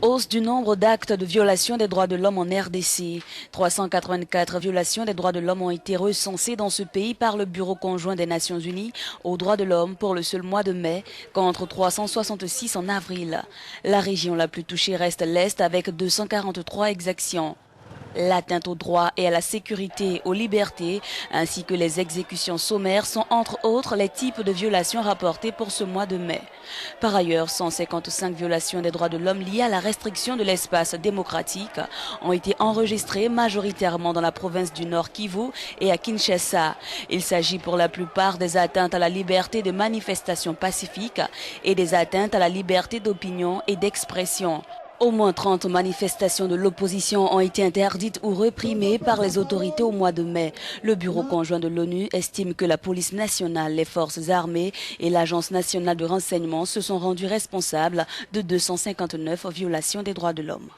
Hausse du nombre d'actes de violation des droits de l'homme en RDC. 384 violations des droits de l'homme ont été recensées dans ce pays par le Bureau conjoint des Nations Unies aux droits de l'homme pour le seul mois de mai, contre 366 en avril. La région la plus touchée reste l'Est avec 243 exactions. L'atteinte aux droits et à la sécurité, aux libertés, ainsi que les exécutions sommaires sont entre autres les types de violations rapportées pour ce mois de mai. Par ailleurs, 155 violations des droits de l'homme liées à la restriction de l'espace démocratique ont été enregistrées majoritairement dans la province du Nord Kivu et à Kinshasa. Il s'agit pour la plupart des atteintes à la liberté de manifestation pacifique et des atteintes à la liberté d'opinion et d'expression. Au moins 30 manifestations de l'opposition ont été interdites ou réprimées par les autorités au mois de mai. Le Bureau conjoint de l'ONU estime que la police nationale, les forces armées et l'Agence nationale de renseignement se sont rendus responsables de 259 violations des droits de l'homme.